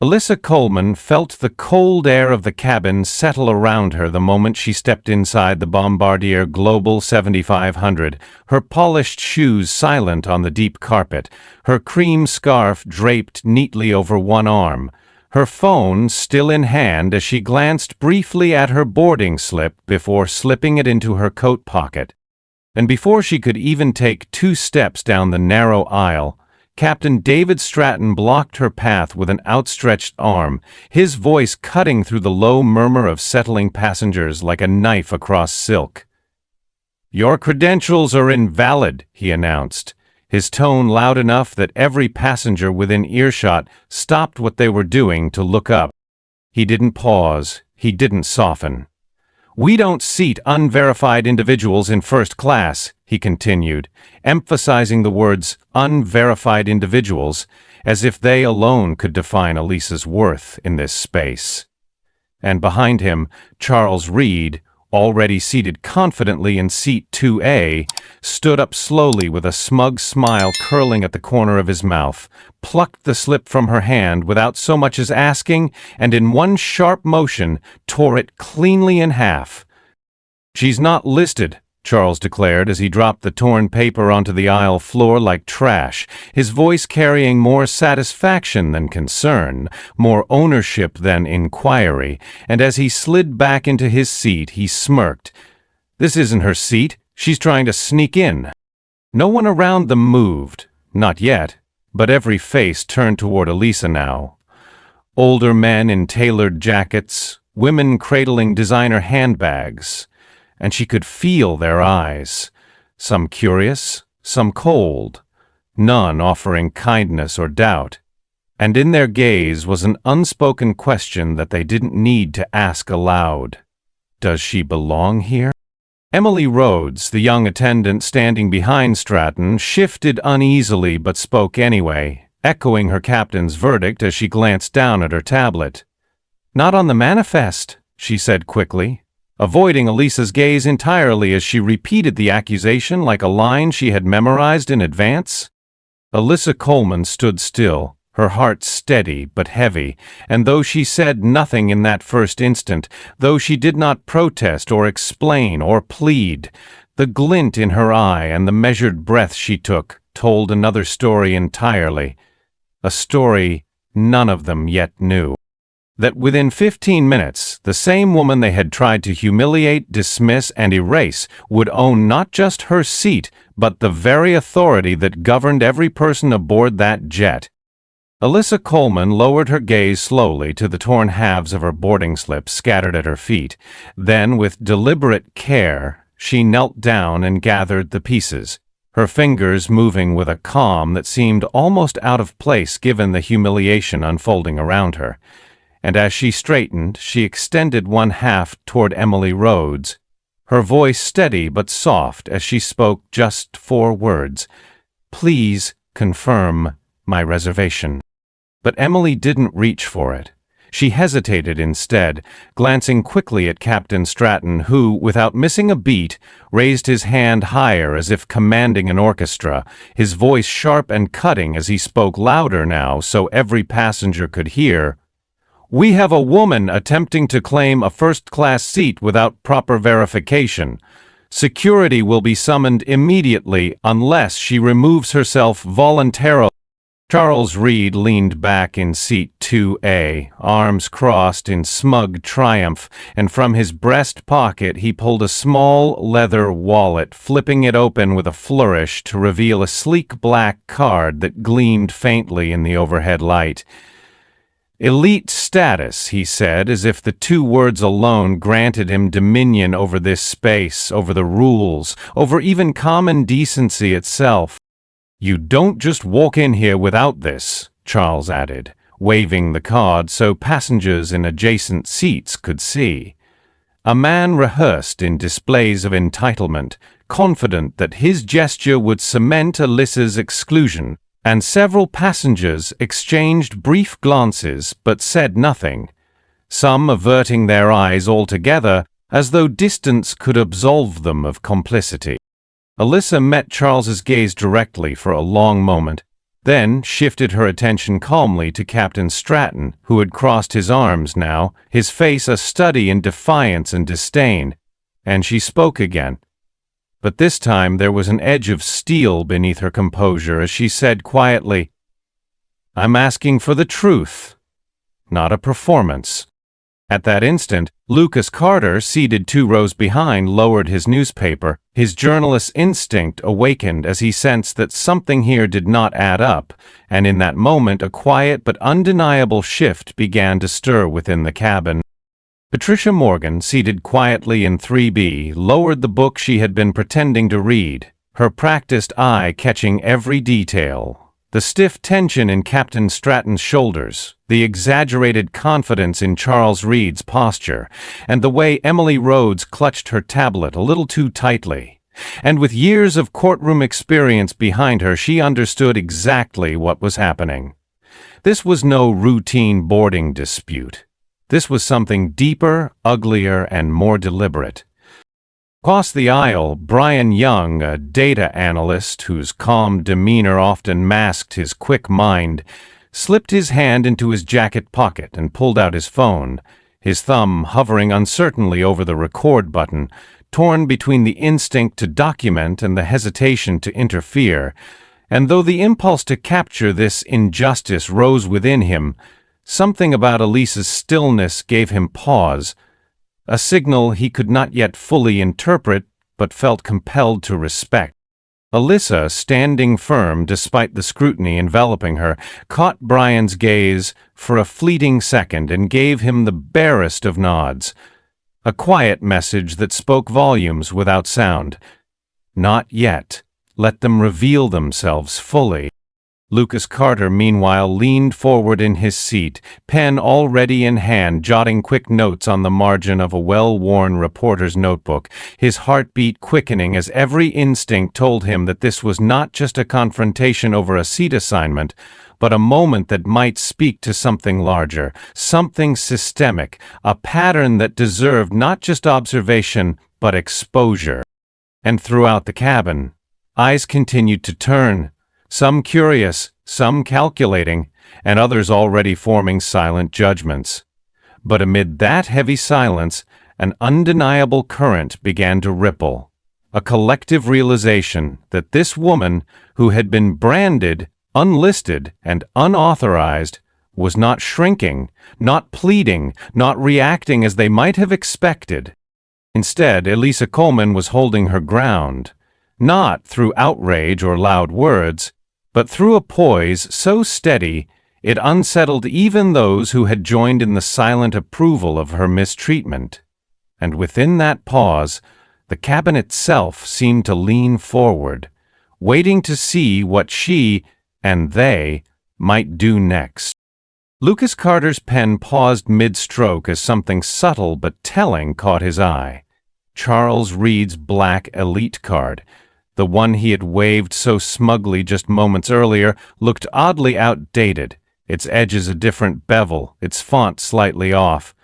Alyssa Coleman felt the cold air of the cabin settle around her the moment she stepped inside the Bombardier Global 7500, her polished shoes silent on the deep carpet, her cream scarf draped neatly over one arm, her phone still in hand as she glanced briefly at her boarding slip before slipping it into her coat pocket. And before she could even take 2 steps down the narrow aisle, Captain David Stratton blocked her path with an outstretched arm, his voice cutting through the low murmur of settling passengers like a knife across silk. "Your credentials are invalid," he announced, his tone loud enough that every passenger within earshot stopped what they were doing to look up. He didn't pause, he didn't soften. "We don't seat unverified individuals in first class," he continued, emphasizing the words unverified individuals, as if they alone could define Alyssa's worth in this space. And behind him, Charles Reed, already seated confidently in seat 2A, stood up slowly with a smug smile curling at the corner of his mouth, plucked the slip from her hand without so much as asking, and in one sharp motion tore it cleanly in half. "She's not listed," Charles declared as he dropped the torn paper onto the aisle floor like trash, his voice carrying more satisfaction than concern, more ownership than inquiry, and as he slid back into his seat, he smirked. "This isn't her seat. She's trying to sneak in." No one around them moved, not yet, but every face turned toward Alyssa now. Older men in tailored jackets, women cradling designer handbags, and she could feel their eyes, some curious, some cold, none offering kindness or doubt. And in their gaze was an unspoken question that they didn't need to ask aloud. Does she belong here? Emily Rhodes, the young attendant standing behind Stratton, shifted uneasily but spoke anyway, echoing her captain's verdict as she glanced down at her tablet. "Not on the manifest," she said quickly, avoiding Alyssa's gaze entirely as she repeated the accusation like a line she had memorized in advance. Alyssa Coleman stood still, her heart steady but heavy, and though she said nothing in that first instant, though she did not protest or explain or plead, the glint in her eye and the measured breath she took told another story entirely, a story none of them yet knew. That within 15 minutes, the same woman they had tried to humiliate, dismiss, and erase would own not just her seat, but the very authority that governed every person aboard that jet. Alyssa Coleman lowered her gaze slowly to the torn halves of her boarding slip scattered at her feet. Then, with deliberate care, she knelt down and gathered the pieces, her fingers moving with a calm that seemed almost out of place given the humiliation unfolding around her. And as she straightened, she extended one half toward Emily Rhodes, her voice steady but soft as she spoke just 4 words. "Please confirm my reservation." But Emily didn't reach for it. She hesitated instead, glancing quickly at Captain Stratton, who, without missing a beat, raised his hand higher as if commanding an orchestra, his voice sharp and cutting as he spoke louder now so every passenger could hear. "We have a woman attempting to claim a first-class seat without proper verification. Security will be summoned immediately unless she removes herself voluntarily." Charles Reed leaned back in seat 2A, arms crossed in smug triumph, and from his breast pocket he pulled a small leather wallet, flipping it open with a flourish to reveal a sleek black card that gleamed faintly in the overhead light. "Elite status," he said, as if the 2 words alone granted him dominion over this space, over the rules, over even common decency itself. "You don't just walk in here without this," Charles added, waving the card so passengers in adjacent seats could see. A man rehearsed in displays of entitlement, confident that his gesture would cement Alyssa's exclusion, and several passengers exchanged brief glances but said nothing, some averting their eyes altogether as though distance could absolve them of complicity. Alyssa met Charles's gaze directly for a long moment, then shifted her attention calmly to Captain Stratton, who had crossed his arms now, his face a study in defiance and disdain, and she spoke again. But this time there was an edge of steel beneath her composure as she said quietly, "I'm asking for the truth, not a performance." At that instant, Lucas Carter, seated 2 rows behind, lowered his newspaper. His journalist's instinct awakened as he sensed that something here did not add up, and in that moment a quiet but undeniable shift began to stir within the cabin. Patricia Morgan, seated quietly in 3B, lowered the book she had been pretending to read, her practiced eye catching every detail. The stiff tension in Captain Stratton's shoulders, the exaggerated confidence in Charles Reed's posture, and the way Emily Rhodes clutched her tablet a little too tightly. And with years of courtroom experience behind her, she understood exactly what was happening. This was no routine boarding dispute. This was something deeper, uglier, and more deliberate. Across the aisle, Brian Young, a data analyst whose calm demeanor often masked his quick mind, slipped his hand into his jacket pocket and pulled out his phone, his thumb hovering uncertainly over the record button, torn between the instinct to document and the hesitation to interfere. And though the impulse to capture this injustice rose within him, something about Alyssa's stillness gave him pause, a signal he could not yet fully interpret but felt compelled to respect. Alyssa, standing firm despite the scrutiny enveloping her, caught Brian's gaze for a fleeting second and gave him the barest of nods, a quiet message that spoke volumes without sound. Not yet. Let them reveal themselves fully. Lucas Carter, meanwhile, leaned forward in his seat, pen already in hand, jotting quick notes on the margin of a well-worn reporter's notebook, his heartbeat quickening as every instinct told him that this was not just a confrontation over a seat assignment, but a moment that might speak to something larger, something systemic, a pattern that deserved not just observation, but exposure. And throughout the cabin, eyes continued to turn, some curious, some calculating, and others already forming silent judgments. But amid that heavy silence, an undeniable current began to ripple, a collective realization that this woman, who had been branded, unlisted, and unauthorized, was not shrinking, not pleading, not reacting as they might have expected. Instead, Alyssa Coleman was holding her ground, not through outrage or loud words, but through a poise so steady it unsettled even those who had joined in the silent approval of her mistreatment. And within that pause, the cabin itself seemed to lean forward, waiting to see what she and they might do next. Lucas Carter's pen paused mid-stroke as something subtle but telling caught his eye. Charles Reed's black elite card, the one he had waved so smugly just moments earlier, looked oddly outdated, its edges a different bevel, its font slightly off.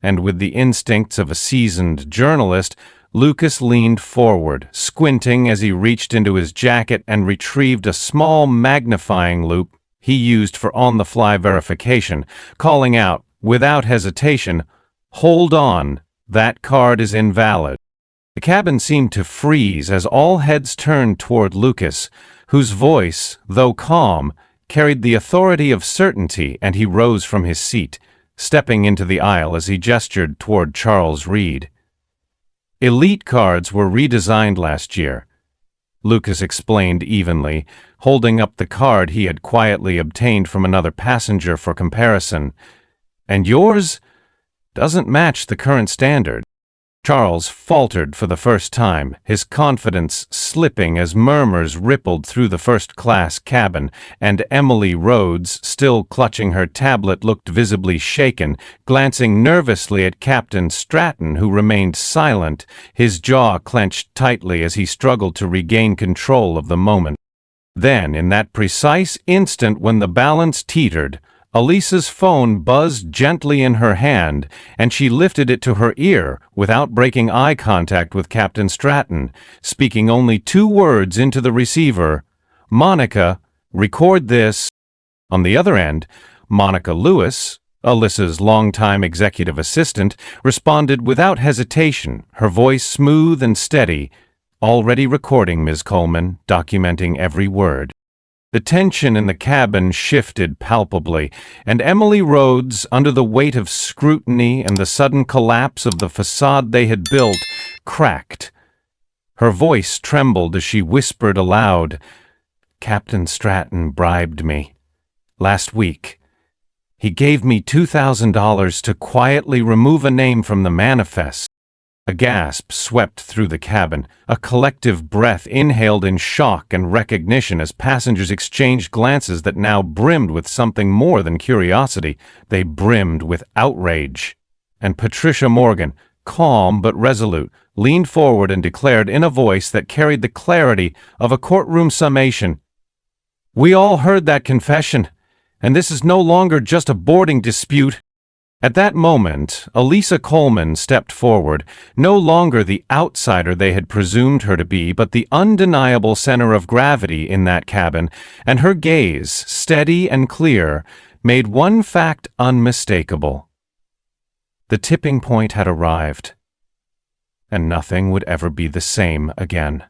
And with the instincts of a seasoned journalist, Lucas leaned forward, squinting as he reached into his jacket and retrieved a small magnifying loupe he used for on-the-fly verification, calling out, without hesitation, "Hold on, that card is invalid." The cabin seemed to freeze as all heads turned toward Lucas, whose voice, though calm, carried the authority of certainty, and he rose from his seat, stepping into the aisle as he gestured toward Charles Reed. "Elite cards were redesigned last year," Lucas explained evenly, holding up the card he had quietly obtained from another passenger for comparison. "And yours doesn't match the current standard." Charles faltered for the first time, his confidence slipping as murmurs rippled through the first-class cabin, and Emily Rhodes, still clutching her tablet, looked visibly shaken, glancing nervously at Captain Stratton, who remained silent, his jaw clenched tightly as he struggled to regain control of the moment. Then, in that precise instant when the balance teetered, Alyssa's phone buzzed gently in her hand, and she lifted it to her ear without breaking eye contact with Captain Stratton, speaking only 2 words into the receiver, "Monica, Record this. On the other end, Monica Lewis, Alyssa's longtime executive assistant, responded without hesitation, her voice smooth and steady. Already recording, Ms. Coleman, documenting every word. The tension in the cabin shifted palpably, and Emily Rhodes, under the weight of scrutiny and the sudden collapse of the facade they had built, cracked. Her voice trembled as she whispered aloud, "Captain Stratton bribed me. Last week. He gave me $2,000 to quietly remove a name from the manifest." A gasp swept through the cabin, a collective breath inhaled in shock and recognition as passengers exchanged glances that now brimmed with something more than curiosity. They brimmed with outrage. And Patricia Morgan, calm but resolute, leaned forward and declared in a voice that carried the clarity of a courtroom summation, "We all heard that confession, and this is no longer just a boarding dispute." At that moment, Alyssa Coleman stepped forward, no longer the outsider they had presumed her to be, but the undeniable center of gravity in that cabin, and her gaze, steady and clear, made one fact unmistakable. The tipping point had arrived, and nothing would ever be the same again.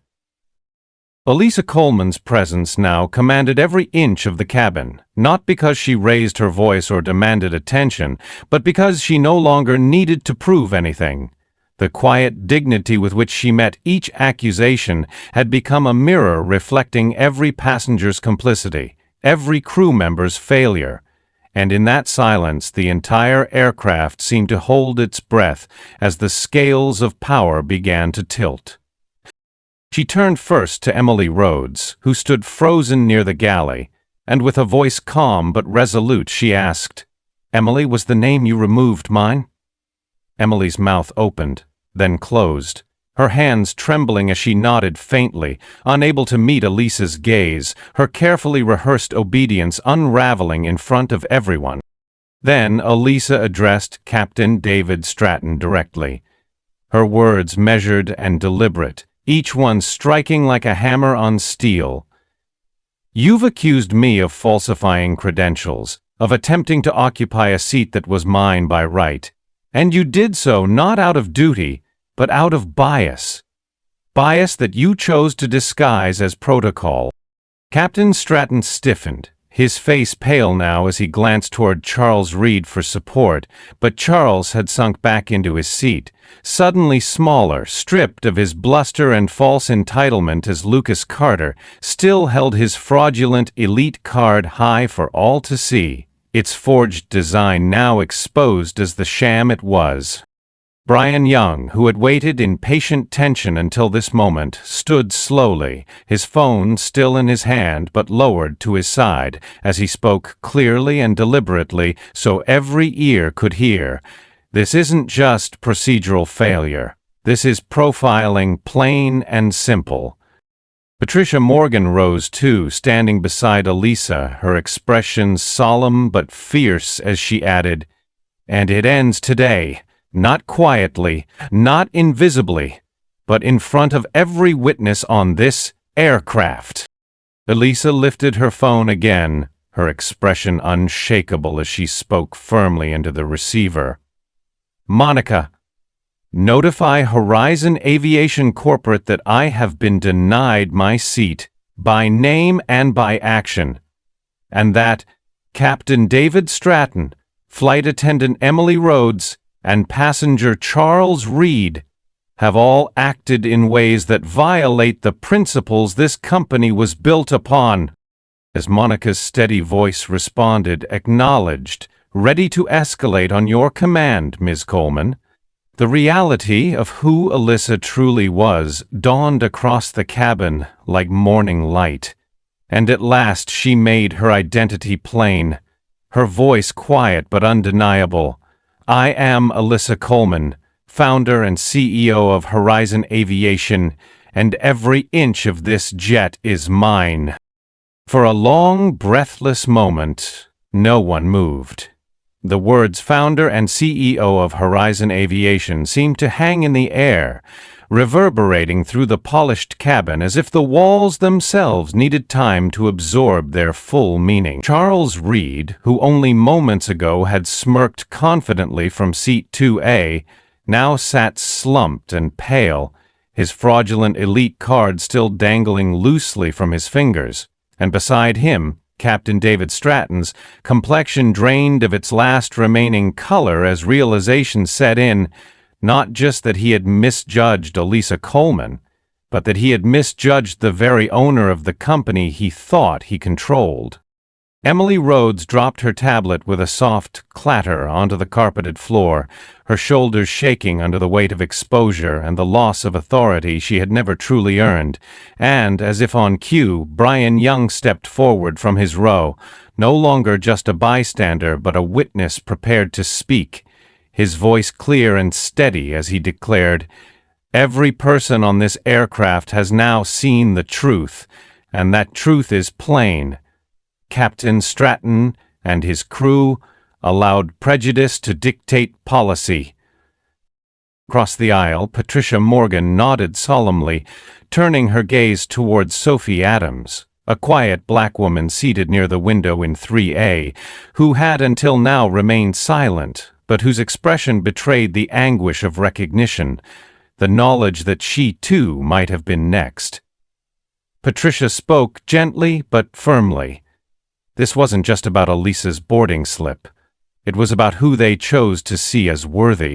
Alyssa Coleman's presence now commanded every inch of the cabin, not because she raised her voice or demanded attention, but because she no longer needed to prove anything. The quiet dignity with which she met each accusation had become a mirror reflecting every passenger's complicity, every crew member's failure, and in that silence the entire aircraft seemed to hold its breath as the scales of power began to tilt. She turned first to Emily Rhodes, who stood frozen near the galley, and with a voice calm but resolute she asked, "Emily, was the name you removed mine?" Emily's mouth opened, then closed, her hands trembling as she nodded faintly, unable to meet Alyssa's gaze, her carefully rehearsed obedience unraveling in front of everyone. Then Alyssa addressed Captain David Stratton directly, her words measured and deliberate, each one striking like a hammer on steel. "You've accused me of falsifying credentials, of attempting to occupy a seat that was mine by right, and you did so not out of duty, but out of bias. Bias that you chose to disguise as protocol." Captain Stratton stiffened, his face pale now as he glanced toward Charles Reed for support, but Charles had sunk back into his seat, suddenly smaller, stripped of his bluster and false entitlement as Lucas Carter still held his fraudulent elite card high for all to see, its forged design now exposed as the sham it was. Brian Young, who had waited in patient tension until this moment, stood slowly, his phone still in his hand but lowered to his side, as he spoke clearly and deliberately so every ear could hear. "This isn't just procedural failure. This is profiling, plain and simple." Patricia Morgan rose too, standing beside Alyssa, her expression solemn but fierce as she added, "And it ends today. Not quietly, not invisibly, but in front of every witness on this aircraft." Alyssa lifted her phone again, her expression unshakable as she spoke firmly into the receiver. "Monica, notify Horizon Aviation Corporate that I have been denied my seat, by name and by action, and that Captain David Stratton, Flight Attendant Emily Rhodes, and passenger Charles Reed have all acted in ways that violate the principles this company was built upon." As Monica's steady voice responded, "Acknowledged, ready to escalate on your command, Ms. Coleman." The reality of who Alyssa truly was dawned across the cabin like morning light, and at last she made her identity plain, her voice quiet but undeniable. "I am Alyssa Coleman, founder and CEO of Horizon Aviation, and every inch of this jet is mine." For a long, breathless moment, no one moved. The words founder and CEO of Horizon Aviation seemed to hang in the air, reverberating through the polished cabin as if the walls themselves needed time to absorb their full meaning. Charles Reed, who only moments ago had smirked confidently from seat 2A, now sat slumped and pale, his fraudulent elite card still dangling loosely from his fingers, and beside him, Captain David Stratton's complexion drained of its last remaining color as realization set in, not just that he had misjudged Alyssa Coleman, but that he had misjudged the very owner of the company he thought he controlled. Emily Rhodes dropped her tablet with a soft clatter onto the carpeted floor, her shoulders shaking under the weight of exposure and the loss of authority she had never truly earned, and, as if on cue, Brian Young stepped forward from his row, no longer just a bystander but a witness prepared to speak, his voice clear and steady as he declared, "Every person on this aircraft has now seen the truth, and that truth is plain. Captain Stratton and his crew allowed prejudice to dictate policy." Across the aisle, Patricia Morgan nodded solemnly, turning her gaze towards Sophie Adams, a quiet black woman seated near the window in 3A, who had until now remained silent, but whose expression betrayed the anguish of recognition, the knowledge that she too might have been next. Patricia spoke gently but firmly. This wasn't just about Alyssa's boarding slip. It was about who they chose to see as worthy.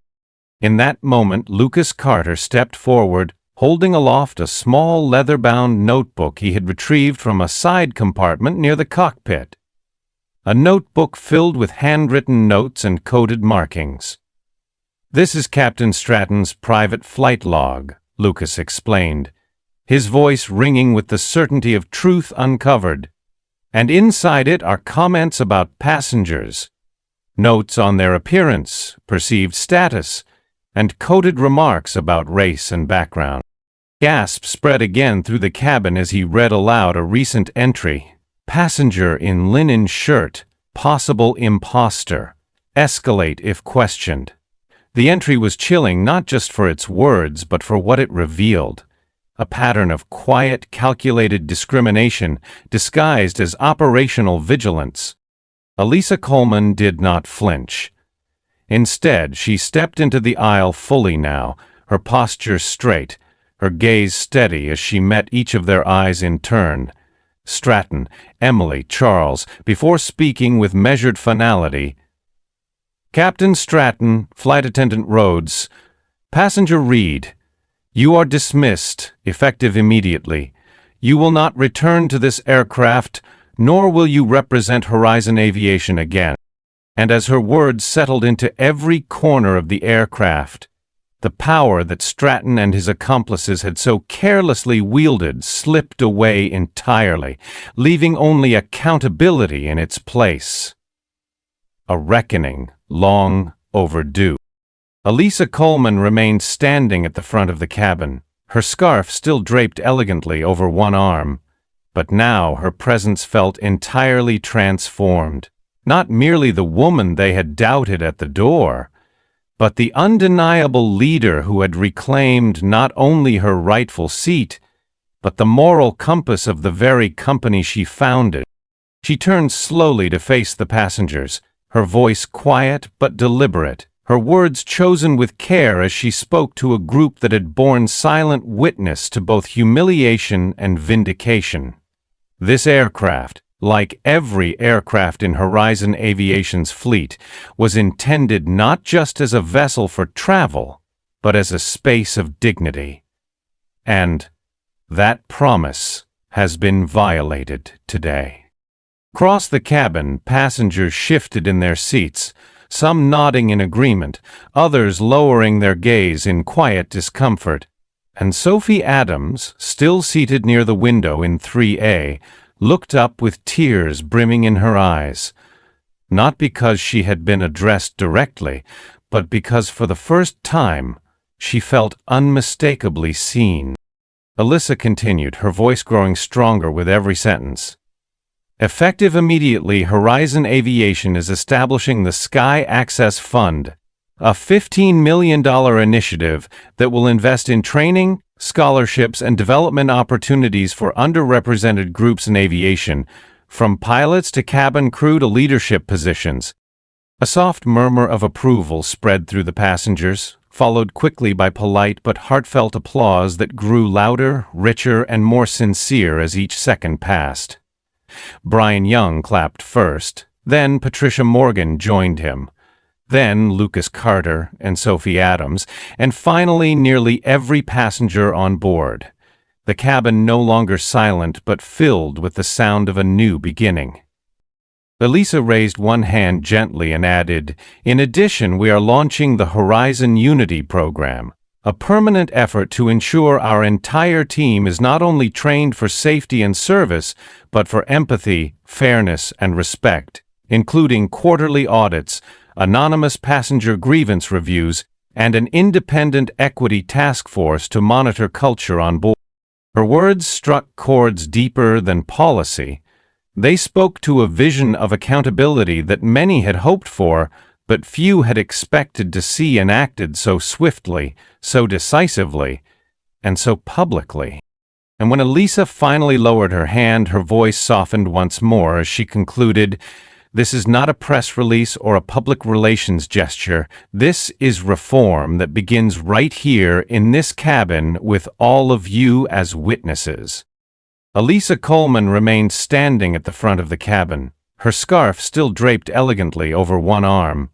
In that moment, Lucas Carter stepped forward, holding aloft a small leather-bound notebook he had retrieved from a side compartment near the cockpit. A notebook filled with handwritten notes and coded markings. "This is Captain Stratton's private flight log," Lucas explained, his voice ringing with the certainty of truth uncovered. "And inside it are comments about passengers, notes on their appearance, perceived status, and coded remarks about race and background." Gasps spread again through the cabin as he read aloud a recent entry. "Passenger in linen shirt, possible imposter. Escalate if questioned." The entry was chilling not just for its words but for what it revealed. A pattern of quiet, calculated discrimination disguised as operational vigilance. Alyssa Coleman did not flinch. Instead, she stepped into the aisle fully now, her posture straight, her gaze steady as she met each of their eyes in turn. Stratton, Emily, Charles, before speaking with measured finality. "Captain Stratton, Flight Attendant Rhodes, Passenger Reed, you are dismissed, effective immediately. You will not return to this aircraft, nor will you represent Horizon Aviation again." And as her words settled into every corner of the aircraft, the power that Stratton and his accomplices had so carelessly wielded slipped away entirely, leaving only accountability in its place. A reckoning long overdue. Alyssa Coleman remained standing at the front of the cabin, her scarf still draped elegantly over one arm, but now her presence felt entirely transformed. Not merely the woman they had doubted at the door, but the undeniable leader who had reclaimed not only her rightful seat, but the moral compass of the very company she founded. She turned slowly to face the passengers, her voice quiet but deliberate, her words chosen with care as she spoke to a group that had borne silent witness to both humiliation and vindication. This aircraft, like every aircraft in Horizon Aviation's fleet, was intended not just as a vessel for travel, but as a space of dignity. And that promise has been violated today. Across the cabin, passengers shifted in their seats, some nodding in agreement, others lowering their gaze in quiet discomfort, and Sophie Adams, still seated near the window in 3A, looked up with tears brimming in her eyes, not because she had been addressed directly, but because for the first time she felt unmistakably seen. Alyssa continued, her voice growing stronger with every sentence. "Effective immediately, Horizon Aviation is establishing the Sky Access Fund, a $15 million initiative that will invest in training, scholarships, and development opportunities for underrepresented groups in aviation, from pilots to cabin crew to leadership positions. A soft murmur of approval spread through the passengers, followed quickly by polite but heartfelt applause that grew louder, richer, and more sincere as each second passed. Brian Young clapped first, then Patricia Morgan joined him, then Lucas Carter and Sophie Adams, and finally nearly every passenger on board. The cabin no longer silent but filled with the sound of a new beginning. Alyssa raised one hand gently and added, "In addition, we are launching the Horizon Unity program, a permanent effort to ensure our entire team is not only trained for safety and service, but for empathy, fairness, and respect, including quarterly audits, anonymous passenger grievance reviews, and an independent equity task force to monitor culture on board." Her words struck chords deeper than policy. They spoke to a vision of accountability that many had hoped for, but few had expected to see enacted so swiftly, so decisively, and so publicly. And when Alyssa finally lowered her hand, her voice softened once more as she concluded, "This is not a press release or a public relations gesture. This is reform that begins right here in this cabin with all of you as witnesses." Alyssa Coleman remained standing at the front of the cabin, her scarf still draped elegantly over one arm.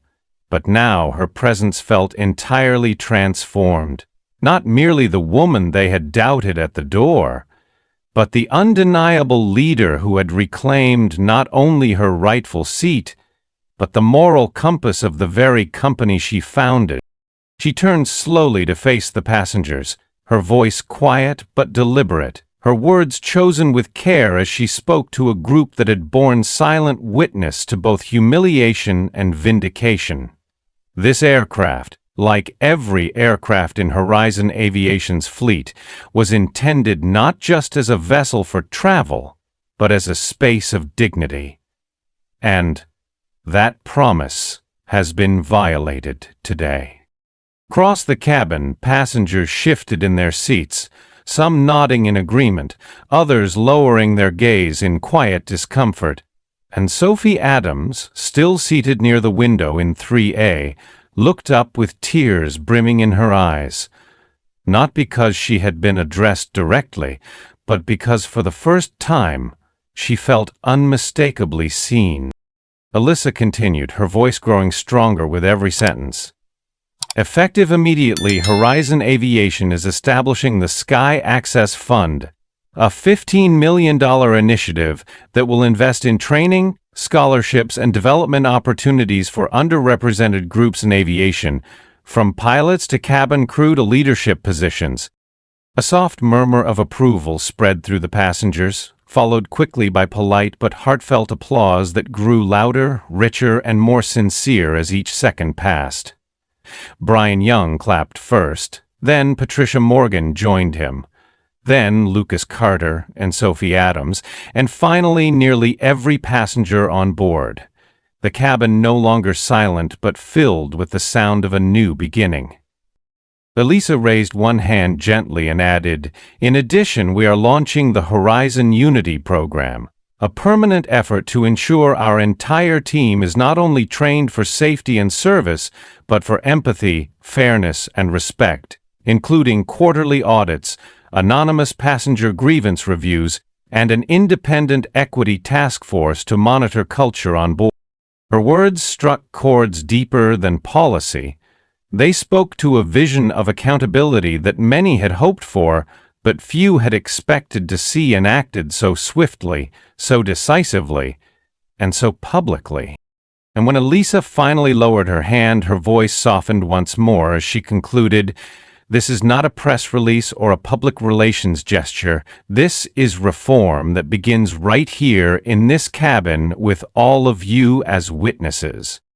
But now her presence felt entirely transformed. Not merely the woman they had doubted at the door, but the undeniable leader who had reclaimed not only her rightful seat, but the moral compass of the very company she founded. She turned slowly to face the passengers, her voice quiet but deliberate, her words chosen with care as she spoke to a group that had borne silent witness to both humiliation and vindication. This aircraft, like every aircraft in Horizon Aviation's fleet, was intended not just as a vessel for travel, but as a space of dignity. And that promise has been violated today. Across the cabin, passengers shifted in their seats, some nodding in agreement, others lowering their gaze in quiet discomfort, and Sophie Adams, still seated near the window in 3A, looked up with tears brimming in her eyes, not because she had been addressed directly, but because for the first time she felt unmistakably seen. Alyssa continued, her voice growing stronger with every sentence. "Effective immediately, Horizon Aviation is establishing the Sky Access Fund, a $15 million initiative that will invest in training, scholarships, and development opportunities for underrepresented groups in aviation, from pilots to cabin crew to leadership positions." A soft murmur of approval spread through the passengers, followed quickly by polite but heartfelt applause that grew louder, richer, and more sincere as each second passed. Brian Young clapped first, then Patricia Morgan joined him, then Lucas Carter and Sophie Adams, and finally nearly every passenger on board. The cabin no longer silent but filled with the sound of a new beginning. Alyssa raised one hand gently and added, "In addition, we are launching the Horizon Unity program, a permanent effort to ensure our entire team is not only trained for safety and service, but for empathy, fairness, and respect, including quarterly audits, anonymous passenger grievance reviews, and an independent equity task force to monitor culture on board." Her words struck chords deeper than policy. They spoke to a vision of accountability that many had hoped for, but few had expected to see enacted so swiftly, so decisively, and so publicly. And when Alyssa finally lowered her hand, her voice softened once more as she concluded, "This is not a press release or a public relations gesture. This is reform that begins right here in this cabin with all of you as witnesses."